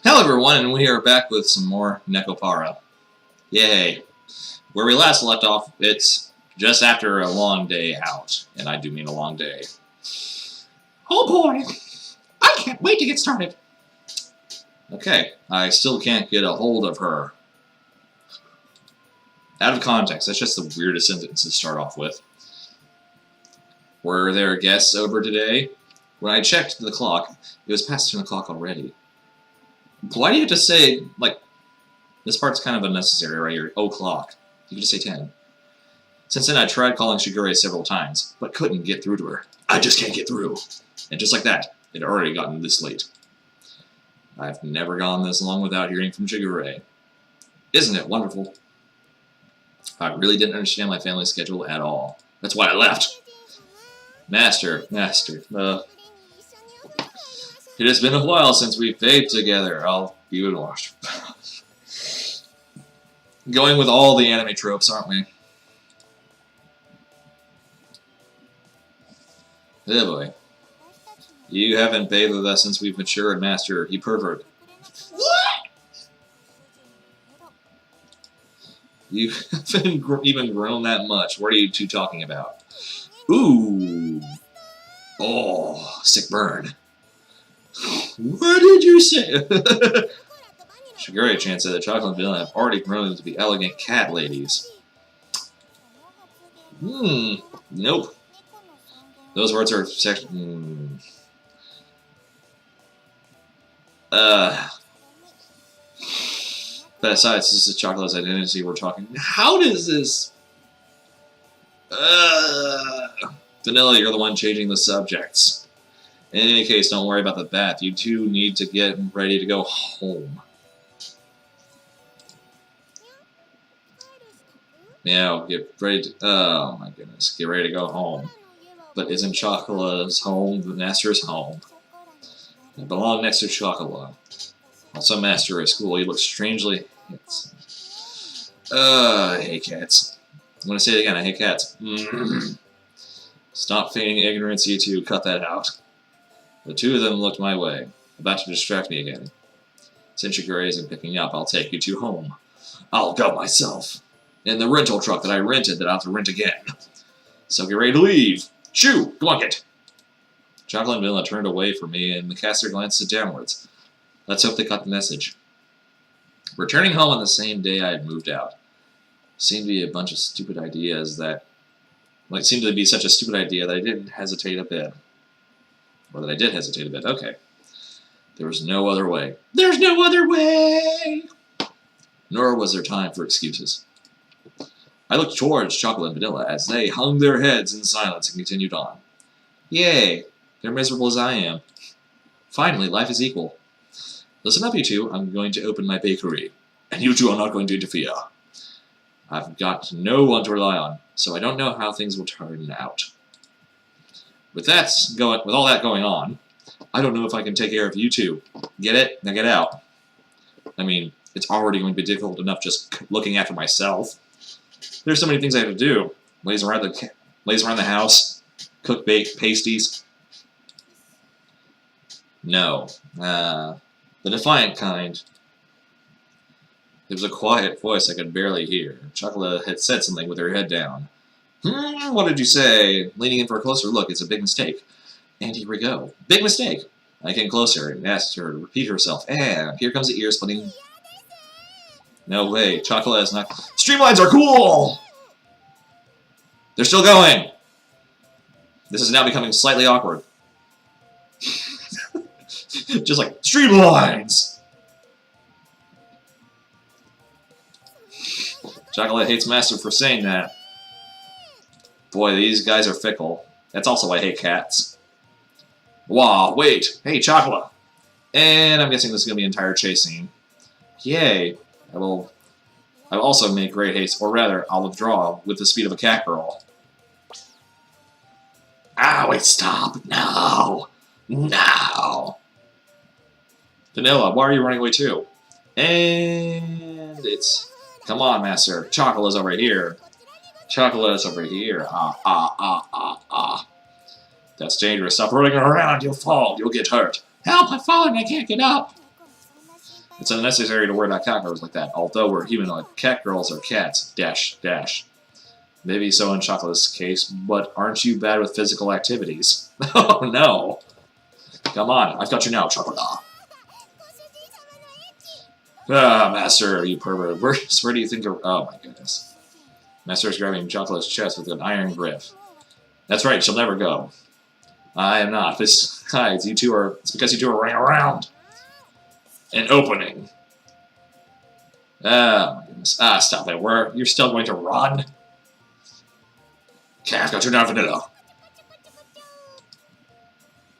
Hello everyone, and we are back with some more Nekopara. Yay. Where we last left off, it's just after a long day out. And I do mean a long day. Oh boy! I can't wait to get started. Okay, I still can't get a hold of her. Out of context, that's just the weirdest sentence to start off with. Were there guests over today? When I checked the clock, it was past 10 o'clock already. Why do you have to say, like, this part's kind of unnecessary right here, o'clock. You can just say 10. Since then, I tried calling Shigure several times, but couldn't get through to her. I just can't get through. And just like that, it had already gotten this late. I've never gone this long without hearing from Shigure. Isn't it wonderful? I really didn't understand my family's schedule at all. That's why I left. Master. It has been a while since we vaped together. I'll be washed. Going with all the anime tropes, aren't we? Oh boy. You haven't bathed with us since we've matured, Master. You pervert. What? You haven't even grown that much. What are you two talking about? Ooh. Oh, sick burn. What did you say? Shigure-chan said that Chocolate and Vanilla have already grown to be elegant cat ladies. Nope. Those words are Besides, this is Chocolate's identity we're talking. How does this... Vanilla, you're the one changing the subjects. In any case, don't worry about the bath. You two need to get ready to go home. Yeah, get ready to... Oh my goodness. Get ready to go home. But isn't Chocola's home the Master's home? I belong next to Chocola. Also, Master at school. He looks strangely... I hate cats. I'm gonna say it again. I hate cats. Stop feigning ignorance, you two. Cut that out. The two of them looked my way, about to distract me again. Since Shigure isn't picking up, I'll take you two home. I'll go myself. In the rental truck that I rented that I'll have to rent again. So get ready to leave. Shoo! Go on, get! Chocolate and Vanilla turned away from me, and the caster glanced downwards. Let's hope they caught the message. Returning home on the same day I had moved out. Seemed to be a bunch of stupid ideas that... Like, seemed to be such a stupid idea that I didn't hesitate a bit. Or that I did hesitate a bit. Okay. There was no other way. There's no other way! Nor was there time for excuses. I looked towards Chocolate and Vanilla as they hung their heads in silence and continued on. Yay! They're miserable as I am. Finally, life is equal. Listen up, you two. I'm going to open my bakery. And you two are not going to interfere. I've got no one to rely on, so I don't know how things will turn out. With all that going on, I don't know if I can take care of you two. Get it? Now get out. I mean, it's already going to be difficult enough just looking after myself. There's so many things I have to do. Laze around the house, cook, bake, pasties. No. The defiant kind. There was a quiet voice I could barely hear. Chocolate had said something with her head down. What did you say? Leaning in for a closer look, it's a big mistake. And here we go. Big mistake! I came closer and asked her to repeat herself. And here comes the ear splitting. No way, Chocolate is not... Streamlines are cool! They're still going! This is now becoming slightly awkward. Just like, streamlines! Chocolate hates Master for saying that. Boy, these guys are fickle. That's also why I hate cats. Wow, wait! Hey, Chocolate! And I'm guessing this is going to be an entire chase scene. Yay! I will also make great haste, or rather, I'll withdraw with the speed of a cat girl. Ah, wait, stop! No! No! Vanilla, why are you running away too? And it's... Come on, Master. Chocolate's over here. Chocolate's over here. That's dangerous. Stop running around. You'll fall. You'll get hurt. Help! I've fallen. I can't get up. It's unnecessary to worry about cat girls like that. Although we're humanoid, cat girls are cats. Dash, dash. Maybe so in Chocolate's case, but aren't you bad with physical activities? Oh no! Come on, I've got you now, Chocolate. Ah, Master, you pervert. Where do you think you're... Oh my goodness. Master is grabbing Chocolate's chest with an iron grip. That's right, she'll never go. I am not. Besides, it's because you two are running around. An opening. Oh my goodness. Ah, stop it. You're still going to run? Okay, I've got you down, Vanilla.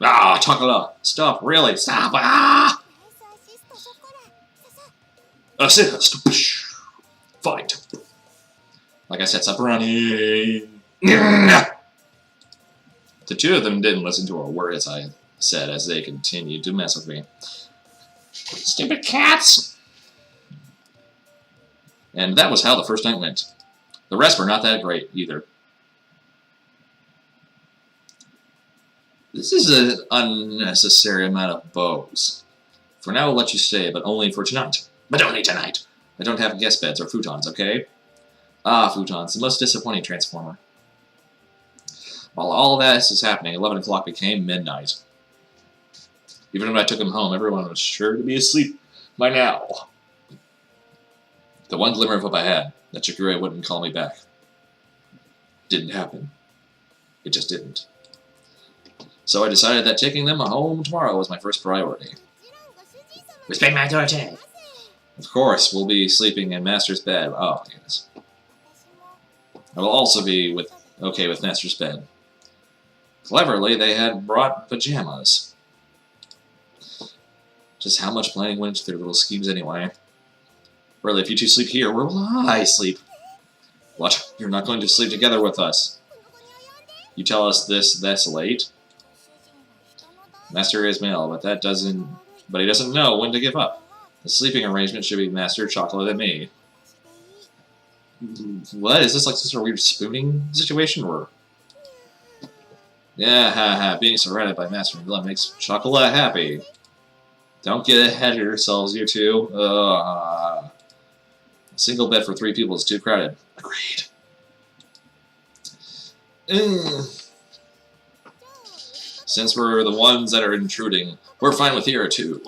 Ah, Chocolate. Stop, really. Stop. Ah! Assist. Fight. Like I said, stop running. The two of them didn't listen to a word as I said as they continued to mess with me. Stupid cats! And that was how the first night went. The rest were not that great, either. This is an unnecessary amount of bows. For now, I'll let you stay, but only for tonight. But only tonight! I don't have guest beds or futons, okay? Ah, futons, the most disappointing transformer. While all this is happening, 11 o'clock became midnight. Even when I took him home, everyone was sure to be asleep by now. The one glimmer of hope I had, that Chikure wouldn't call me back. Didn't happen. It just didn't. So I decided that taking them home tomorrow was my first priority. Respect my authority! Of course, we'll be sleeping in Master's bed. Oh, my goodness. I will also be okay with Master's bed. Cleverly, they had brought pajamas. Just how much planning went into their little schemes anyway. Really, if you two sleep here, where will I sleep? What? You're not going to sleep together with us? You tell us this late? Master is male, but he doesn't know when to give up. The sleeping arrangement should be Master, Chocolate, and me. What? Is this like some sort of weird spooning situation, or... Yeah, haha, being surrounded by Master and Glenn makes Chocolate happy. Don't get ahead of yourselves, you two. A single bed for 3 people is too crowded. Agreed. Since we're the ones that are intruding, we're fine with here, too.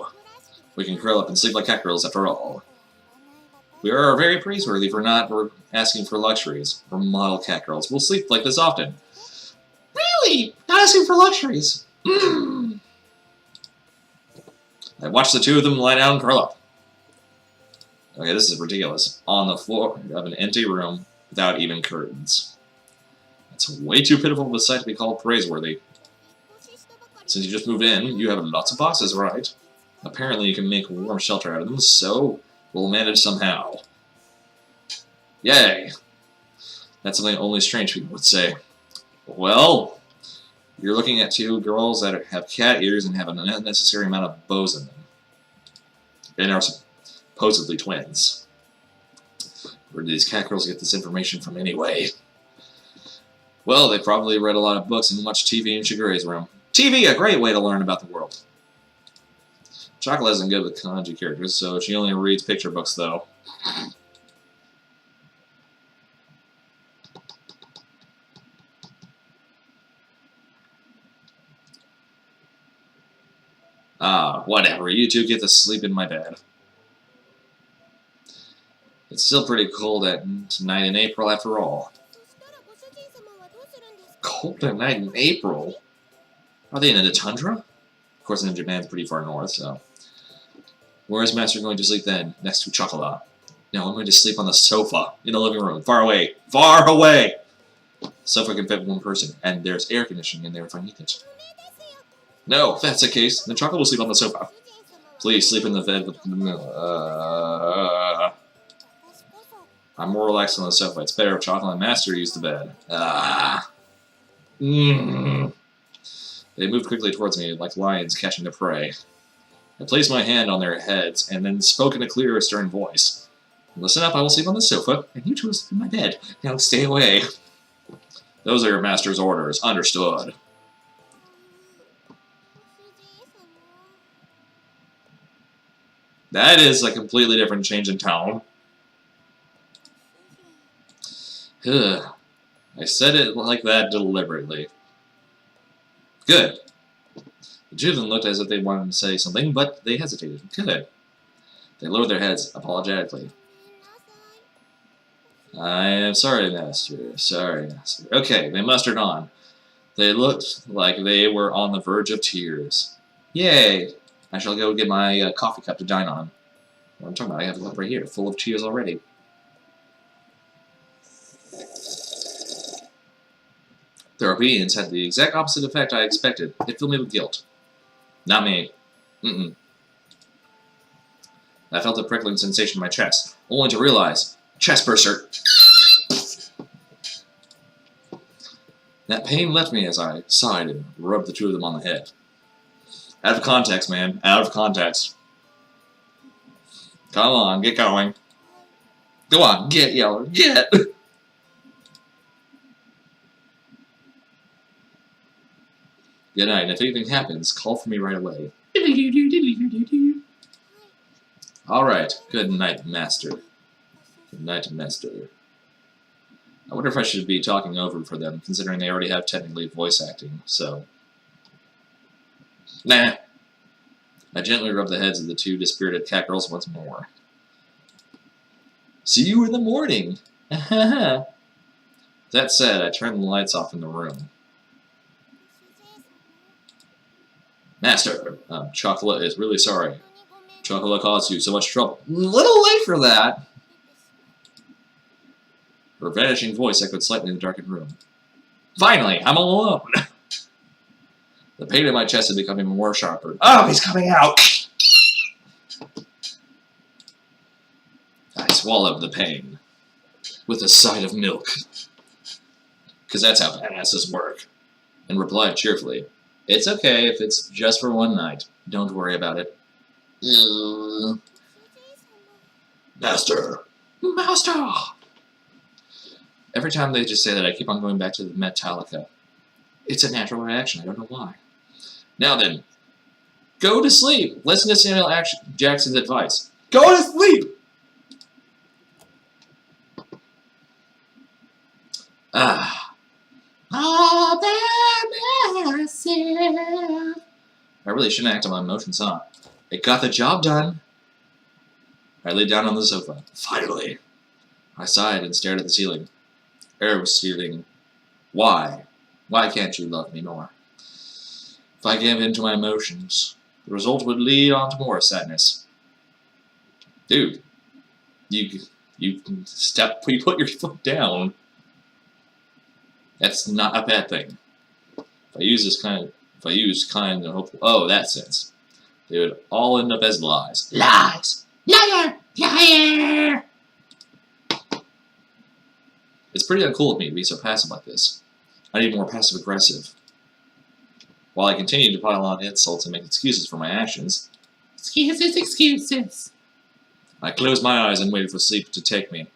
We can curl up and sleep like cat girls, after all. We are very praiseworthy for not asking for luxuries. We're model cat girls. We'll sleep like this often. Really? Not asking for luxuries. I watched the two of them lie down and curl up. Okay, this is ridiculous. On the floor of an empty room without even curtains. That's way too pitiful of a sight to be called praiseworthy. Since you just moved in, you have lots of boxes, right? Apparently you can make a warm shelter out of them, so we'll manage somehow. Yay! That's something only strange people would say. Well, you're looking at 2 girls that have cat ears and have an unnecessary amount of bows in them. And are supposedly twins. Where did these cat girls get this information from anyway? Well, they probably read a lot of books and watched TV in Shigure's room. TV, a great way to learn about the world. Chocolate isn't good with kanji characters, so she only reads picture books, though. Ah, whatever. You two get to sleep in my bed. It's still pretty cold at night in April, after all. Cold at night in April? Are they in the tundra? Of course, in Japan's pretty far north, so... Where is Master going to sleep then? Next to Chocolate. No, I'm going to sleep on the sofa in the living room. Far away. Far away! Sofa can fit 1 person, and there's air conditioning in there if I need it. No, if that's the case, then Chocolate will sleep on the sofa. Please, sleep in the bed with... I'm more relaxed on the sofa. It's better if Chocolate and Master use the bed. They moved quickly towards me, like lions catching their prey. I placed my hand on their heads, and then spoke in a clear, stern voice. Listen up, I will sleep on the sofa, and you two will sleep in my bed. Now stay away. Those are your master's orders. Understood. That is a completely different change in tone. Ugh. I said it like that deliberately. Good. The two of them looked as if they wanted to say something, but they hesitated. Good. They lowered their heads apologetically. I am sorry, Master. Sorry, Master. Okay, they mustered on. They looked like they were on the verge of tears. Yay! I shall go get my coffee cup to dine on. What I'm talking about, I have a cup right here, full of tears already. Their obedience had the exact opposite effect I expected. It filled me with guilt. Not me. I felt a prickling sensation in my chest, only to realize, chest burster. That pain left me as I sighed and rubbed the two of them on the head. Out of context, man. Out of context. Come on, get going. Go on, get, Yeller, get! Good night, and if anything happens, call for me right away. Alright, good night, Master. Good night, Master. I wonder if I should be talking over for them, considering they already have technically voice acting, so... Nah. I gently rubbed the heads of the two dispirited cat girls once more. See you in the morning! That said, I turned the lights off in the room. Master, Chocolate is really sorry. Chocolate caused you so much trouble. Little late for that! Her vanishing voice echoed slightly in the darkened room. Finally, I'm all alone! The pain in my chest had become even more sharper. Oh, he's coming out! I swallowed the pain. With a side of milk. Because that's how badasses work. And replied cheerfully, It's okay if it's just for one night. Don't worry about it. Master! Master! Every time they just say that, I keep on going back to the Metallica. It's a natural reaction. I don't know why. Now then, go to sleep. Listen to Samuel Jackson's advice. Go to sleep! Ah. All by myself. I really shouldn't act on my emotions, huh? It got the job done. I lay down on the sofa. Finally. I sighed and stared at the ceiling. Air was stealing. Why? Why can't you love me more? If I gave in to my emotions, the result would lead on to more sadness. Dude, you put your foot down. That's not a bad thing. If I use kind and hopeful, that sense, they would all end up as lies. Lies! Liar! Liar! It's pretty uncool of me to be so passive like this. I need more passive-aggressive. While I continued to pile on insults and make excuses for my actions. Excuses, excuses. I closed my eyes and waited for sleep to take me.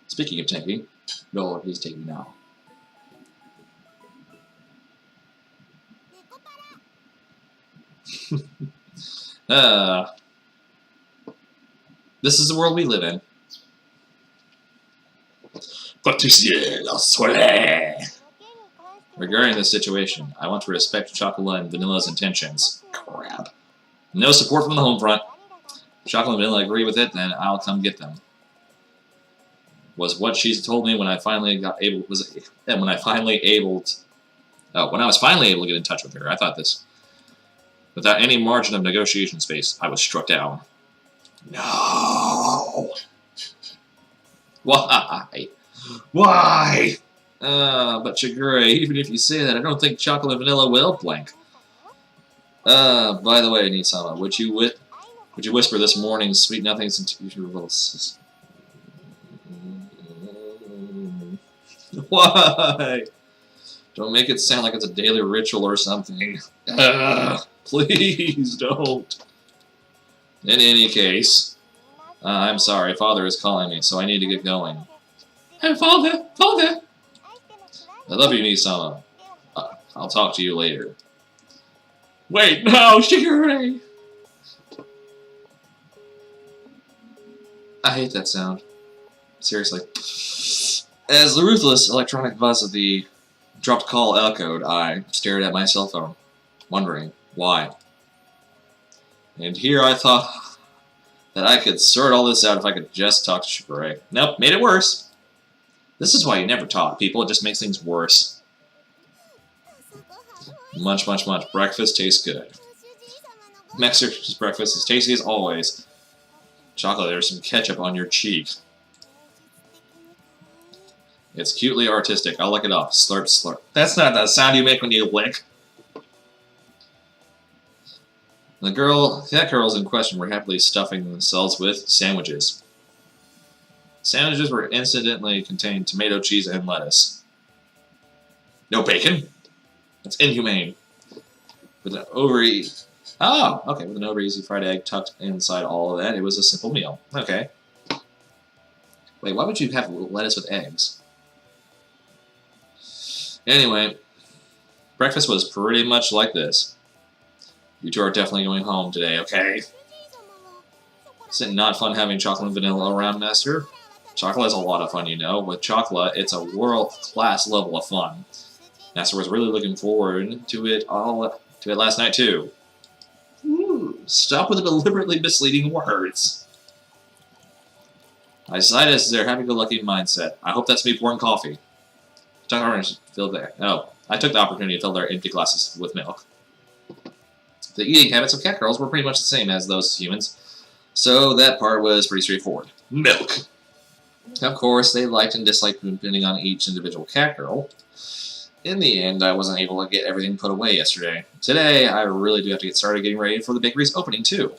Speaking of taking, Lord, please take me now. This is the world we live in. Regarding this situation, I want to respect Chocolate and Vanilla's intentions. Crap. No support from the home front. Chocolate and Vanilla agree with it, then I'll come get them. Was what she told me when I finally was finally able to get in touch with her. I thought this. Without any margin of negotiation space, I was struck down. No! Why? Why? But Chigure, even if you say that, I don't think Chocolate and Vanilla will blank. By the way, Nisama, would you whisper this morning's sweet nothings into your little sis? Why? Don't make it sound like it's a daily ritual or something. Please don't. In any case, I'm sorry, Father is calling me, so I need to get going. Hey, Father! Father! I love you, Nisama. I'll talk to you later. Wait, no, Shigure! I hate that sound. Seriously. As the ruthless electronic buzz of the dropped call echoed, I stared at my cell phone, wondering why. And here I thought that I could sort all this out if I could just talk to Shigure. Nope, made it worse. This is why you never talk to people, it just makes things worse. Much, much, much. Breakfast tastes good. Master's breakfast is tasty as always. Chocolate, there's some ketchup on your cheek. It's cutely artistic. I'll lick it off. Slurp, slurp. That's not the sound you make when you lick. That girls in question were happily stuffing themselves with sandwiches. Sandwiches were incidentally contained tomato, cheese, and lettuce. No bacon? That's inhumane. With an with an over easy fried egg tucked inside all of that, it was a simple meal. Okay. Wait, why would you have lettuce with eggs? Anyway, breakfast was pretty much like this. You two are definitely going home today, okay? Is it not fun having chocolate and vanilla around, Master? Chocolate is a lot of fun, you know. With chocolate, it's a world-class level of fun. Master was really looking forward to it last night, too. Ooh, stop with the deliberately misleading words. I sighed as their happy-go-lucky mindset. I hope that's me pouring coffee. I took the opportunity to fill their empty glasses with milk. The eating habits of cat girls were pretty much the same as those humans, so that part was pretty straightforward. Milk! Of course, they liked and disliked depending on each individual cat girl. In the end, I wasn't able to get everything put away yesterday. Today, I really do have to get started getting ready for the bakery's opening, too.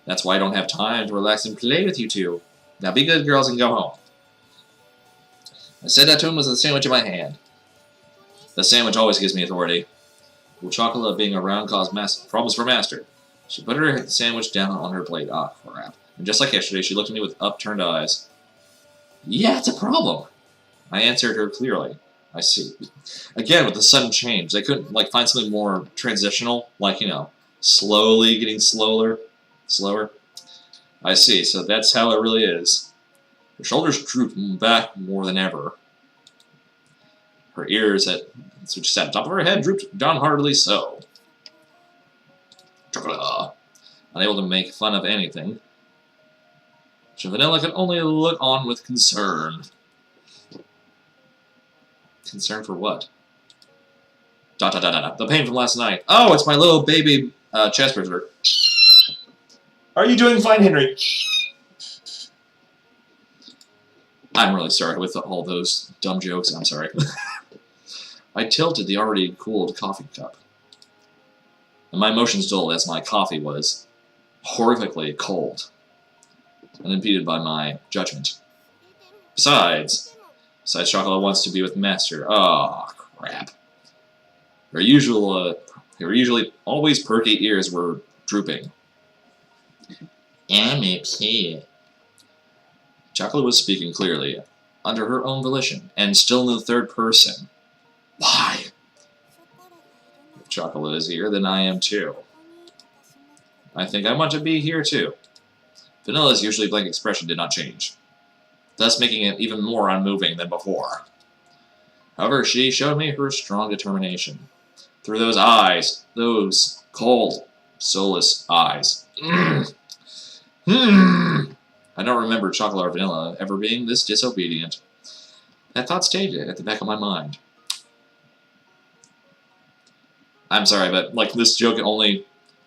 That's why I don't have time to relax and play with you two. Now be good girls and go home. I said that to him with a sandwich in my hand. The sandwich always gives me authority. Will chocolate being around cause problems for Master? She put her sandwich down on her plate. Ah, crap. And just like yesterday, she looked at me with upturned eyes. Yeah, it's a problem. I answered her clearly. I see. Again, with the sudden change, they couldn't find something more transitional, slowly getting slower. I see, so that's how it really is. Her shoulders drooped back more than ever. Her ears, which sat on top of her head, drooped down heartily so. Unable to make fun of anything, Vanilla could only look on with concern. Concern for what? The pain from last night. Oh, it's my little baby chest burster. Are you doing fine, Henry? I'm really sorry with all those dumb jokes. I'm sorry. I tilted the already cooled coffee cup. And my emotions dulled as my coffee was horrifically cold, unimpeded by my judgment. Besides Chocolate wants to be with Master. Oh, crap. Her usually always perky ears were drooping. I'm upset. Chocolate was speaking clearly, under her own volition, and still in the third person. Why? If Chocolate is here, then I am too. I think I want to be here too. Vanilla's usually blank expression did not change, thus making it even more unmoving than before. However, she showed me her strong determination. Through those eyes, those cold, soulless eyes. I don't remember Chocolate or Vanilla ever being this disobedient. That thought stayed at the back of my mind. I'm sorry, but this joke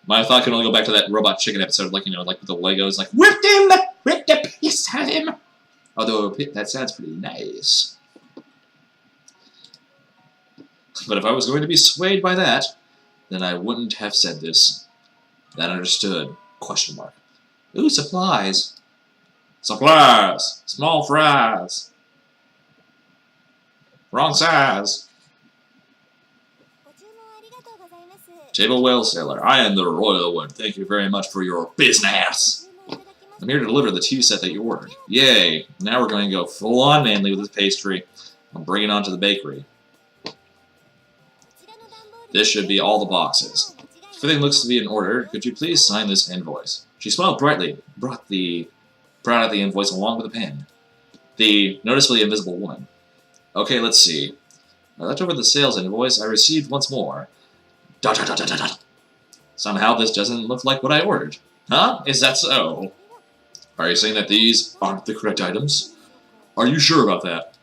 my thought can only go back to that Robot Chicken episode, with the Legos, whipped him! Ripped a piece out of him! Although, that sounds pretty nice. But if I was going to be swayed by that, then I wouldn't have said this. That understood. Question mark. Ooh, supplies. Supplies! Small fries! Wrong size! Table well, sailor. I am the royal one. Thank you very much for your business. I'm here to deliver the tea set that you ordered. Yay! Now we're going to go full-on manly with this pastry. I'll bring it on to the bakery. This should be all the boxes. Everything looks to be in order. Could you please sign this invoice? She smiled brightly, brought out the invoice along with a pen. The noticeably invisible woman. Okay, let's see. I left over the sales invoice I received once more. Dot dot dot dot dot. Somehow this doesn't look like what I ordered. Huh? Is that so? Are you saying that these aren't the correct items? Are you sure about that?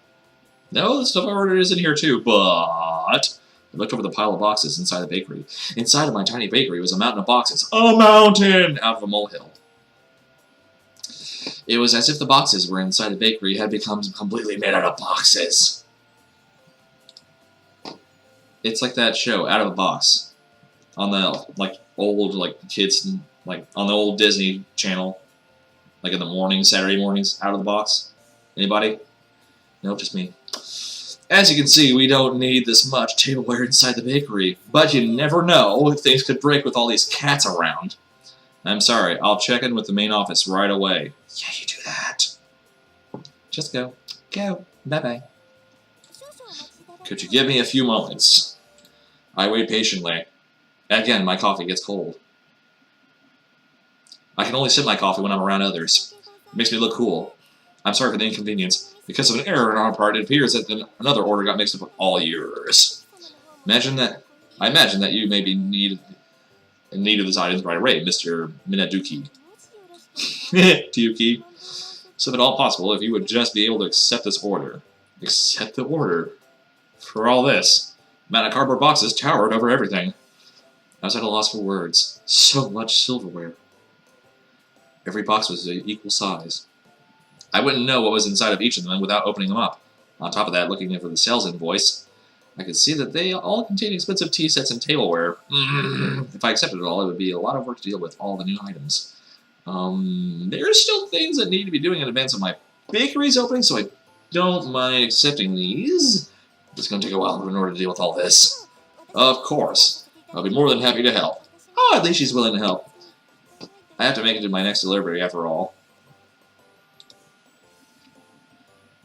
No, the stuff I ordered is in here too, but... I looked over the pile of boxes inside the bakery. Inside of my tiny bakery was a mountain of boxes. A mountain! Out of a molehill. It was as if the boxes were inside the bakery had become completely made out of boxes. It's like that show, Out of a Box. On the, old, kids, on the old Disney Channel. Like in the mornings, Saturday mornings, Out of the Box. Anybody? No, just me. As you can see, we don't need this much tableware inside the bakery, but you never know if things could break with all these cats around. I'm sorry, I'll check in with the main office right away. Yeah, you do that. Just go. Go. Bye-bye. Could you give me a few moments? I wait patiently. Again, my coffee gets cold. I can only sip my coffee when I'm around others. It makes me look cool. I'm sorry for the inconvenience. Because of an error on our part, it appears that another order got mixed up with all yours. I imagine that you may be in need of these items right away, Mr. Minaduki. Tiyuki. So if at all possible, if you would just be able to accept this order. Accept the order? For all this. The amount of cardboard boxes towered over everything. I was at a loss for words. So much silverware. Every box was of equal size. I wouldn't know what was inside of each of them without opening them up. On top of that, looking for the sales invoice, I could see that they all contain expensive tea sets and tableware. If I accepted it all, it would be a lot of work to deal with all the new items. There are still things that need to be doing in advance of my bakery's opening, so I don't mind accepting these. It's going to take a while in order to deal with all this. Of course. I'll be more than happy to help. Oh, at least she's willing to help. I have to make it to my next delivery, after all.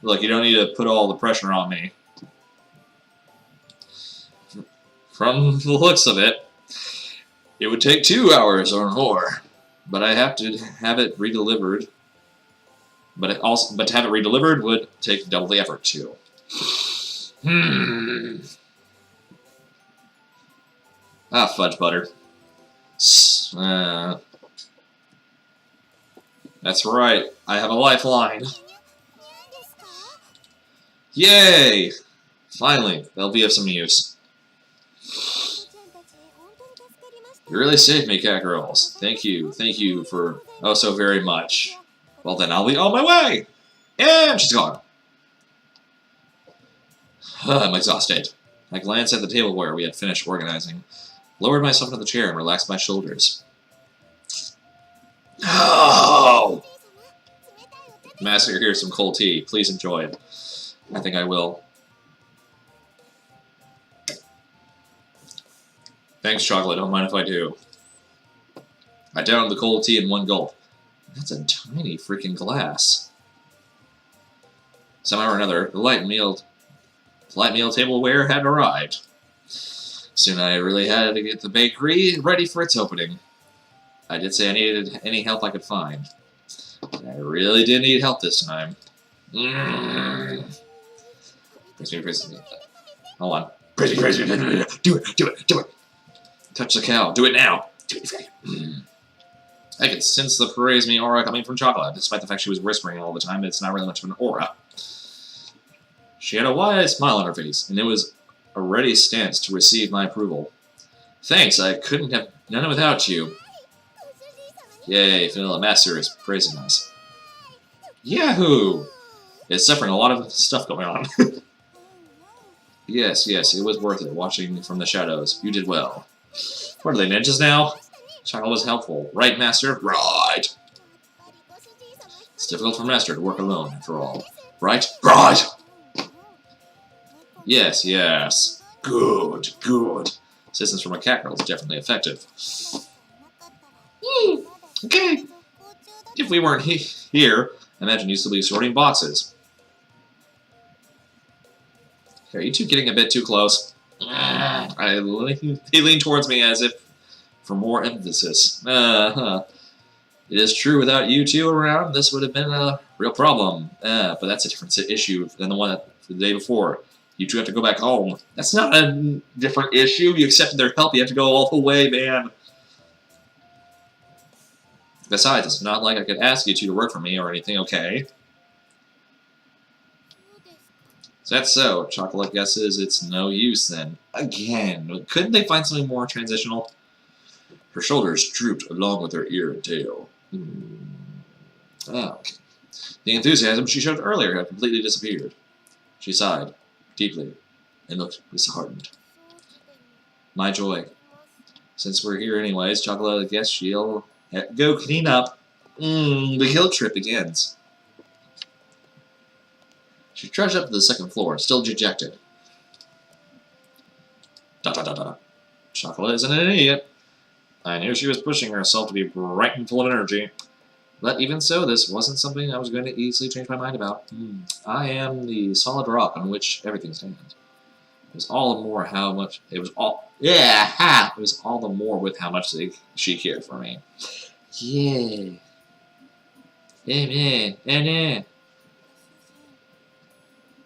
Look, you don't need to put all the pressure on me. From the looks of it, it would take 2 hours or more. But I have to have it redelivered. But to have it redelivered would take double the effort too. Ah, fudge butter. That's right. I have a lifeline. Yay! Finally, they'll be of some use. You really saved me, cat girls. Thank you for oh so very much. Well then, I'll be on my way! And she's gone. I'm exhausted. I glanced at the tableware we had finished organizing, lowered myself into the chair and relaxed my shoulders. Oh! Master, here's some cold tea. Please enjoy it. I think I will. Thanks, chocolate. Don't mind if I do. I downed the cold tea in one gulp. That's a tiny freaking glass. Somehow or another, the light meal tableware had arrived. Soon I really had to get the bakery ready for its opening. I did say I needed any help I could find. I really did need help this time. Hold on. Do it. Touch the cow. Do it now. I could sense the praise me aura coming from Chocolate, despite the fact she was whispering all the time. It's not really much of an aura. She had a wide smile on her face, and it was a ready stance to receive my approval. Thanks, I couldn't have done it without you. Yay, Vanilla Master is praising us. Yahoo! It's suffering a lot of stuff going on. Yes, it was worth it, watching from the shadows. You did well. What are they, ninjas now? Chocolate was helpful. Right, Master? Right! It's difficult for Master to work alone, after all. Right? Right! Yes. Good. Assistance from a cat girl is definitely effective. Okay. If we weren't here, I imagine you'd still be sorting boxes. Are you two getting a bit too close? They lean towards me as if for more emphasis. It is true, without you two around, this would have been a real problem. But that's a different issue than the one the day before. You two have to go back home. That's not a different issue. You accepted their help. You have to go all the way, man. Besides, it's not like I could ask you two to work for me or anything, okay? So that's so. Chocolate guesses it's no use then. Again, couldn't they find something more transitional? Her shoulders drooped along with her ear and tail. Oh, okay. The enthusiasm she showed earlier had completely disappeared. She sighed deeply and looked disheartened. My joy. Since we're here anyways, Chocolate, I guess she'll go clean up. The hill trip begins. She trudged up to the second floor, still dejected. Chocolate isn't an idiot. I knew she was pushing herself to be bright and full of energy. But even so, this wasn't something I was going to easily change my mind about. I am the solid rock on which everything stands. It was all the more how much... It was all the more with how much she cared for me. Yeah.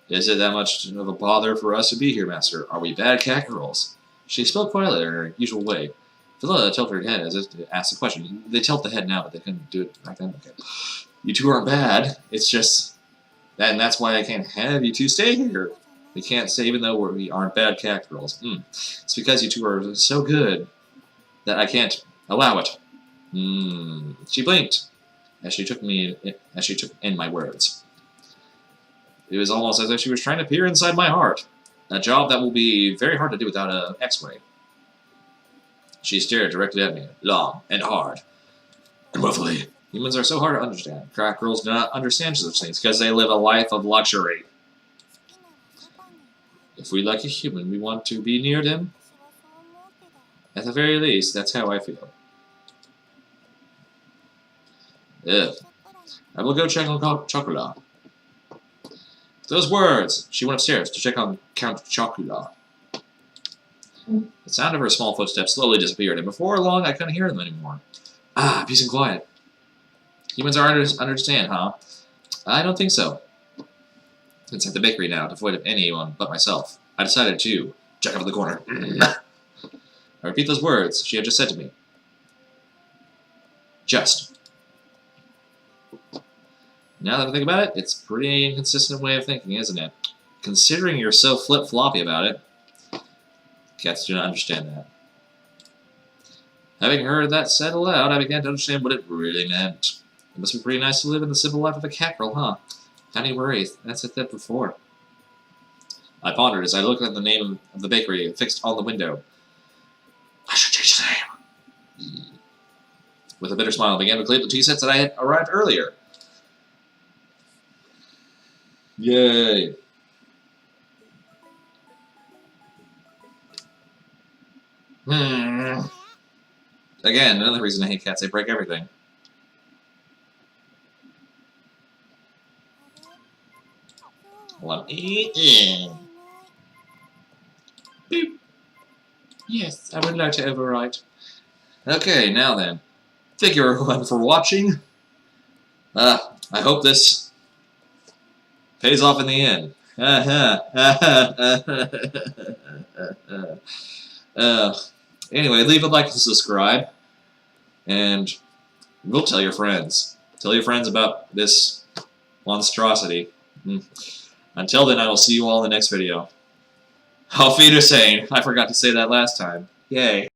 Is it that much of a bother for us to be here, Master? Are we bad cat girls? She spoke quietly in her usual way. Phililla tilted her head as if to ask the question. They tilt the head now, but they couldn't do it back then. Okay. You two aren't bad. It's just that, and that's why I can't have you two stay here. We can't stay even though we aren't bad cat girls. It's because you two are so good that I can't allow it. She blinked as she took in my words. It was almost as if she was trying to peer inside my heart. A job that will be very hard to do without an X-ray. She stared directly at me, long and hard. And roughly. Humans are so hard to understand. Cat girls do not understand such things because they live a life of luxury. If we like a human, we want to be near them. At the very least, that's how I feel. I will go check on Chocolat. Those words! She went upstairs to check on Count Chocolat. The sound of her small footsteps slowly disappeared, and before long I couldn't hear them anymore. Peace and quiet. Humans are understand, huh? I don't think so. Inside the bakery now, devoid of anyone but myself. I decided to check out of the corner. I repeat those words she had just said to me. Just. Now that I think about it, it's a pretty inconsistent way of thinking, isn't it? Considering you're so flip-floppy about it. Cats do not understand that. Having heard that said aloud, I began to understand what it really meant. It must be pretty nice to live in the simple life of a cat girl, huh? Tiny worries. That's said that before. I pondered as I looked at the name of the bakery fixed on the window. I should change the name. With a bitter smile, I began to collect the tea sets that I had arrived earlier. Yay. Again, another reason I hate cats. They break everything. Well, I'm eating. Beep. Yes, I would like to overwrite. Okay, now then. Thank you everyone for watching. I hope this pays off in the end. Anyway, leave a like and subscribe. And go tell your friends. Tell your friends about this monstrosity. Until then, I will see you all in the next video. Auf Wiedersehen. I forgot to say that last time. Yay.